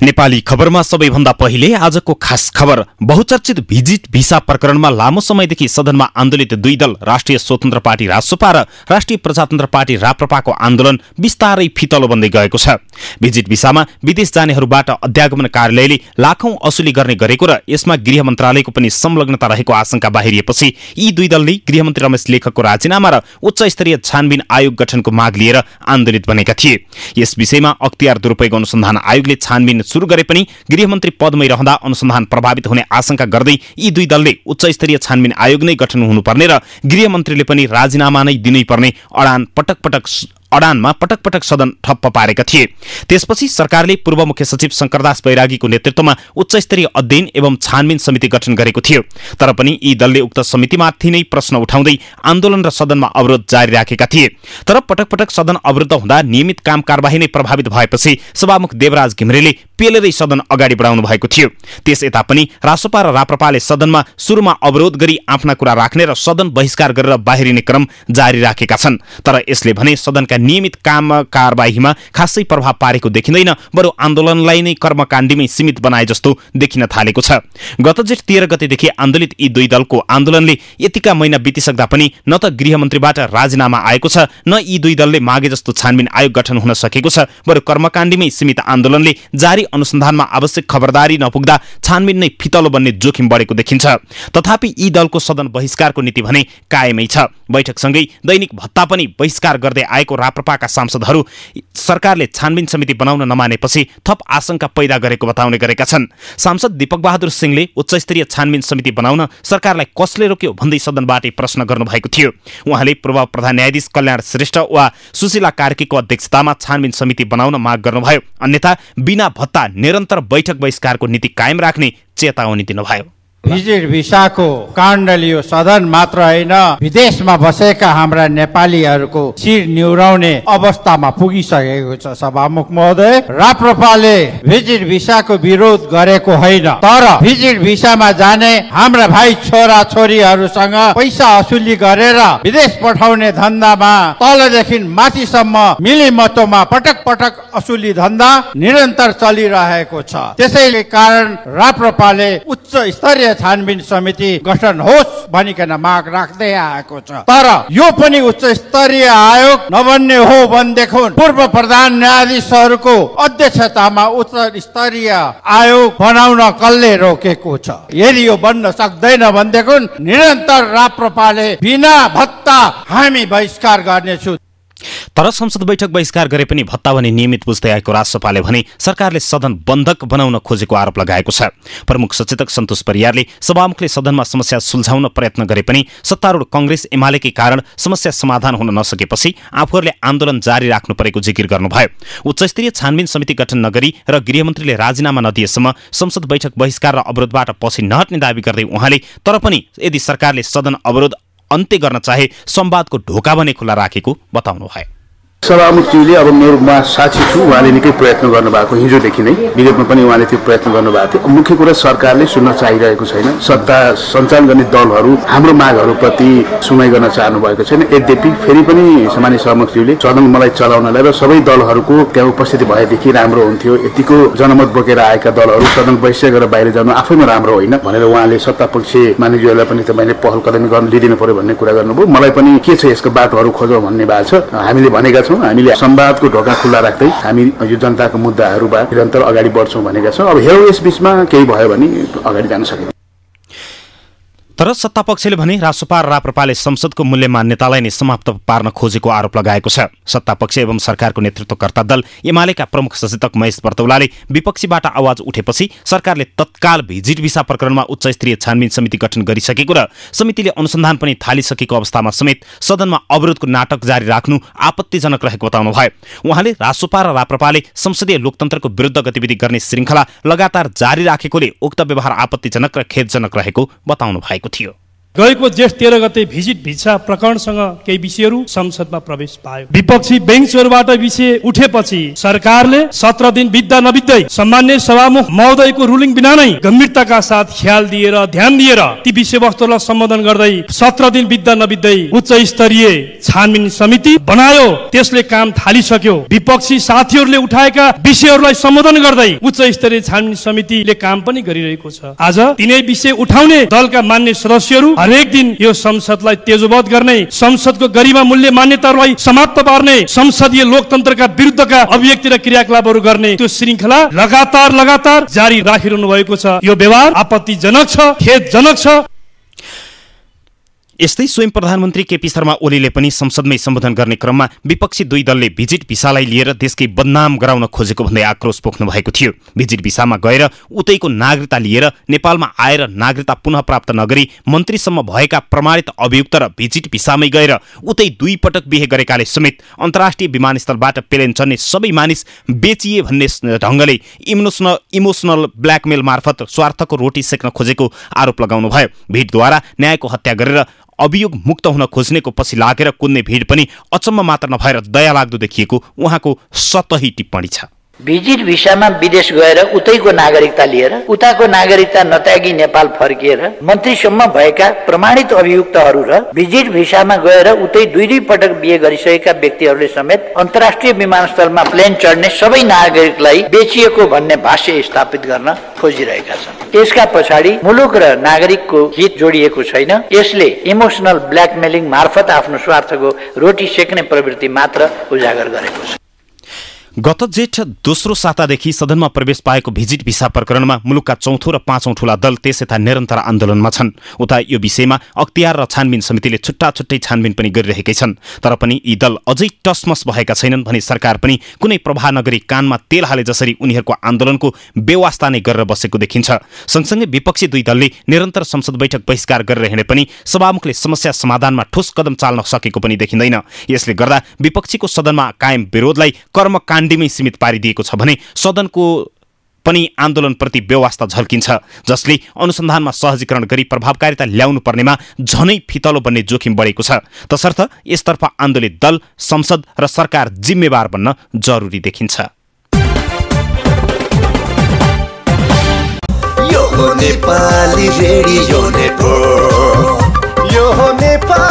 नेपाली खबरमा सबैभन्दा पहिले आजको खास खबर। बहुचर्चित भिजिट भिसा प्रकरणमा लामो समयदेखि सदनमा आन्दोलित दुई दल राष्ट्रिय स्वतन्त्र पार्टी रासोपा र राष्ट्रिय प्रजातन्त्र पार्टी राप्रपाको आन्दोलन बिस्तारै फितलो बन्दै गएको छ। भिजिट भिसामा विदेश जानेहरूबाट अध्यागमन कार्यालयले लाखौं असुली गर्ने गरेको र यसमा गृह मन्त्रालयको पनि संलग्नता रहेको आशंका बाहिरिएपछि यी दुई दलले गृहमन्त्री रमेश लेखकको राजीनामा र उच्च स्तरीय छानबिन आयोग गठनको माग लिएर आन्दोलित बनेका थिए। यस विषयमा अख्तियार दुरुपयोग अनुसन्धान आयोगले छानबिन सुरु गरे पनि गृहमन्त्री पदमै रहँदा अनुसन्धान प्रभावित हुने आशंका गर्दै यी दुई दलले उच्च स्तरीय छानबिन आयोग नै गठन हुनुपर्ने र गृहमन्त्रीले पनि राजीनामा नै दिनै पर्ने अडानमा पटक पटक सदन ठप्प पारेका थिए। त्यसपछि सरकारले पूर्व मुख्य सचिव शंकरदास बैरागीको नेतृत्वमा उच्च स्तरीय अध्ययन एवं छानबिन समिति गठन गरेको थियो। तर पनि यी दलले उक्त समितिमाथि नै प्रश्न उठाउँदै आन्दोलन र सदनमा अवरोध जारी राखेका थिए। तर पटक पटक सदन अवरुद्ध हुँदा नियमित काम कारबाही नै प्रभावित भएपछि सभामुख देवराज घिमिरेले पेलेरै सदन अगाडि बढाउनु भएको थियो। त्यस यता पनि रासोपा र राप्रपाले सदनमा सुरुमा अवरोध गरी आफ्ना कुरा राख्ने र सदन बहिष्कार गरेर बाहिरिने क्रम जारी राखेका छन्। तर यसले भने सदनका नियमित काम कारबाहीमा खासै प्रभाव पारेको देखिँदैन, बरु आन्दोलनलाई नै कर्मकाण्डीमै सीमित बनाए जस्तो देखिन थालेको छ। गत जेठ 13 गतेदेखि आन्दोलित यी दुई दलको आन्दोलनले यतिका महिना बितिसक्दा पनि न त गृहमन्त्रीबाट राजीनामा आएको छ, न यी दुई दलले मागे जस्तो छानबिन आयोग गठन हुन सकेको छ। बरु कर्मकाण्डीमै सीमित आन्दोलनले जारी अनुसन्धानमा आवश्यक खबरदारी नपुग्दा छानबिन नै फितलो बन्ने जोखिम बढेको देखिन्छ। तथापि यी दलको सदन बहिष्कारको नीति भने कायमै छ। बैठकसँगै दैनिक भत्ता पनि बहिष्कार गर्दै आएको राप्रपाका सांसदहरू सरकारले छानबिन समिति बनाउन नमानेपछि थप आशंका पैदा गरेको बताउने गरेका छन्। सांसद दीपक बहादुर सिंहले उच्च स्तरीय छानबिन समिति बनाउन सरकारलाई कसले रोक्यो भन्दै सदनबाटै प्रश्न गर्नुभएको थियो। उहाँले पूर्व प्रधान न्यायाधीश कल्याण श्रेष्ठ वा सुशीला कार्कीको अध्यक्षतामा छानबिन समिति बनाउन माग गर्नुभयो। अन्यथा बिना भत्ता निरन्तर बैठक बहिष्कारको नीति कायम राख्ने चेतावनी दिनुभयो। भिजिट भिसाको काण्ड लियो सदन मात्र होइन, विदेशमा बसेका हाम्रा नेपालीहरूको शिर निहुराउने अवस्थामा पुगिसकेको छ। सभामुख महोदय, राप्रपाले भिजिट भिसाको विरोध गरेको होइन, तर भिजिट भिसामा जाने हाम्रा भाइ छोरा छोरीहरूसँग पैसा असुली गरेर विदेश पठाउने धन्दामा तलदेखि माथिसम्म मिलिमतोमा पटक पटक असुली धन्दा निरन्तर चलिरहेको छ। त्यसैले कारण राप्रपाले उच्च स्तरीय छानबिन समिति गठन होस् भनिकन माग राख्दै आएको छ। तर यो पनि उच्च स्तरीय आयोग नबन्ने हो भनेदेखि पूर्व प्रधान न्यायाधीशहरूको अध्यक्षतामा उच्च स्तरीय आयोग बनाउन कसले रोकेको छ? यदि यो बन्न सक्दैन भनेदेखि निरन्तर राप्रपाले बिना भत्ता हामी बहिष्कार गर्नेछौँ। तर संसद बैठक बहिष्कार गरे पनि भत्ता भने नियमित बुझ्दै आएको रासोपाले भने सरकारले सदन बन्धक बनाउन खोजेको आरोप लगाएको छ। प्रमुख सचेतक सन्तोष परियारले सभामुखले सदनमा समस्या सुल्झाउन प्रयत्न गरे पनि सत्तारूढ कांग्रेस एमालेकै कारण समस्या समाधान हुन नसकेपछि आफूहरूले आन्दोलन जारी राख्नु परेको जिकिर गर्नुभयो। उच्च स्तरीय छानबिन समिति गठन नगरी र गृहमन्त्रीले राजीनामा नदिएसम्म संसद बैठक बहिष्कार र अवरोधबाट पछि नहट्ने दावी गर्दै उहाँले तर पनि यदि सरकारले सदन अवरोध अन्त्य गर्न चाहे संवादको ढोका भने खुला राखेको बताउनुभयो। सभामुखज्यूले अब म साक्षी छु, उहाँले निकै प्रयत्न गर्नुभएको, हिजोदेखि नै विगतमा पनि उहाँले त्यो प्रयत्न गर्नुभएको थियो। मुख्य कुरा सरकारले सुन्न चाहिरहेको छैन। सत्ता सञ्चालन गर्ने दलहरू हाम्रो मागहरूप्रति सुनाइ गर्न चाहनु भएको छैन। यद्यपि फेरि पनि सामान्य सभामुखज्यूले सदन मलाई चलाउनलाई र सबै दलहरूको त्यहाँ उपस्थिति भएदेखि राम्रो हुन्थ्यो, यतिको जनमत बोकेर आएका दलहरू सदन बहिष्कार गरेर बाहिर जानु आफैमा राम्रो होइन भनेर उहाँले सत्तापक्ष मानिसहरूलाई पनि तपाईँले पहल कदमी गर्न लिदिनु पर्यो भन्ने कुरा गर्नुभयो। मलाई पनि के छ यसको बाटोहरू खोजौँ भन्ने भएको छ। हामीले भनेका छौँ, हामीले संवादको ढोका खुल्ला राख्दै हामी यो जनताको मुद्दाहरूमा निरन्तर अगाडि बढ्छौँ भनेका छौँ। अब हेरौँ यस बीचमा केही भयो भने अगाडि जान सकिन्छ। तर सत्तापक्षले भने रासोपा र राप्रपाले संसदको मूल्य मान्यतालाई नै समाप्त पार्न खोजेको आरोप लगाएको छ। सत्तापक्ष एवं सरकारको नेतृत्वकर्ता दल एमालेका प्रमुख सचेतक महेश बर्तौलाले विपक्षीबाट आवाज उठेपछि सरकारले तत्काल भिजिट भिसा प्रकरणमा उच्च स्तरीय छानबिन समिति गठन गरिसकेको र समितिले अनुसन्धान पनि थालिसकेको अवस्थामा समेत सदनमा अवरोधको नाटक जारी राख्नु आपत्तिजनक रहेको बताउनुभयो। उहाँले रासोपा र राप्रपाले संसदीय लोकतन्त्रको विरुद्ध गतिविधि गर्ने श्रृङ्खला लगातार जारी राखेकोले उक्त व्यवहार आपत्तिजनक र खेदजनक रहेको बताउनु भएको थियो। गएको जेठ 13 गते भिजिट भिसा प्रकरणसँग केही विषयहरू संसदमा प्रवेश पायो। विपक्षी बेन्चहरूबाट विषय उठेपछि सरकारले 17 दिन बित्दा नबित्दै सम्मान्य सभामुख महोदयको रुलिङ बिना नै गम्भीरताका साथ ख्याल दिएर ध्यान दिएर ती विषयवस्तुलाई सम्बोधन गर्दै 17 दिन बित्दा नबित्दै उच्च स्तरीय छानबिन समिति बनायो। त्यसले काम थालिसक्यो। विपक्षी साथीहरूले उठाएका विषयहरूलाई सम्बोधन गर्दै उच्च स्तरीय छानबिन समितिले काम पनि गरिरहेको छ। आज तिनै विषय उठाउने दलका मान्य सदस्यहरू हरेक दिन यो संसदलाई तेजोवध गर्ने, संसदको गरिमा मूल्य मान्यताहरूलाई समाप्त पार्ने, संसदीय लोकतन्त्रका विरुद्धका अभिव्यक्ति र क्रियाकलापहरू गर्ने त्यो श्रृङ्खला लगातार जारी राखिरहनु भएको छ। यो व्यवहार आपत्तिजनक छ, खेदजनक छ। यस्तै स्वयं प्रधानमन्त्री केपी शर्मा ओलीले पनि संसदमै सम्बोधन गर्ने क्रममा विपक्षी दुई दलले भिजिट भिसालाई लिएर देशकै बदनाम गराउन खोजेको भन्दै आक्रोश पोख्नु भएको थियो। भिजिट भिसामा गएर उतैको नागरिकता लिएर नेपालमा आएर नागरिकता पुनः प्राप्त नगरी मन्त्रीसम्म भएका प्रमाणित अभियुक्त र भिजिट भिसामै गएर उतै 2 पटक बिहे गरेकाले समेत अन्तर्राष्ट्रिय विमानस्थलबाट प्लेन चढ्ने सबै मानिस बेचिए भन्ने ढङ्गले इमोसनल ब्ल्याकमेल मार्फत स्वार्थको रोटी सेक्न खोजेको आरोप लगाउनु भयो। भिडद्वारा न्यायको हत्या गरेर अभियोग मुक्त हुन खोज्नेको पछि लागेर कुद्ने भिड पनि अचम्म मात्र नभएर दयालाग्दो देखिएको उहाँको सतही टिप्पणी छ। भिजिट भिसामा विदेश गएर उतैको नागरिकता लिएर उताको नागरिकता नत्यागी नेपाल फर्किएर मन्त्रीसम्म भएका प्रमाणित अभियुक्तहरू र भिजिट भिसामा गएर उतै 2 पटक बिहे गरिसकेका व्यक्तिहरूले समेत अन्तर्राष्ट्रिय विमानस्थलमा प्लेन चढ्ने सबै नागरिकलाई बेचिएको भन्ने भाष्य स्थापित गर्न खोजिरहेका छन्। यसका पछाडि मुलुक र नागरिकको हित जोडिएको छैन। यसले इमोसनल ब्ल्याकमेलिङ मार्फत आफ्नो स्वार्थको रोटी सेक्ने प्रवृत्ति मात्र उजागर गरेको छ। गत जेठ दोस्रो सातादेखि सदनमा प्रवेश पाएको भिजिट भिसा प्रकरणमा मुलुकका 4औं र 5औं ठूला दल त्यसयता निरन्तर आन्दोलनमा छन्। उता यो विषयमा अख्तियार र छानबिन समितिले छुट्टै छानबिन पनि गरिरहेकै छन्। तर पनि यी दल अझै टसमस भएका छैनन् भने सरकार पनि कुनै प्रभाव नगरी कानमा तेल हाले जसरी उनीहरूको आन्दोलनको बेवास्ता नै गरेर बसेको देखिन्छ। सँगसँगै विपक्षी दुई दलले निरन्तर संसद बैठक बहिष्कार गरेर हिँडे पनि सभामुखले समस्या समाधानमा ठोस कदम चाल्न सकेको पनि देखिँदैन। यसले गर्दा विपक्षीको सदनमा कायम विरोधलाई कर्मकाण्डीमै सीमित पारिदिएको छ भने सदनको पनि आन्दोलनप्रति व्यवस्था झल्किन्छ, जसले अनुसन्धानमा सहजीकरण गरी प्रभावकारिता ल्याउनु पर्नेमा झनै फितलो बन्ने जोखिम बढेको छ। तसर्थ यसतर्फ आन्दोलित दल, संसद र सरकार जिम्मेवार बन्न जरुरी देखिन्छ। यो नेपाली रेडियो नेटवर्क, यो नेपाली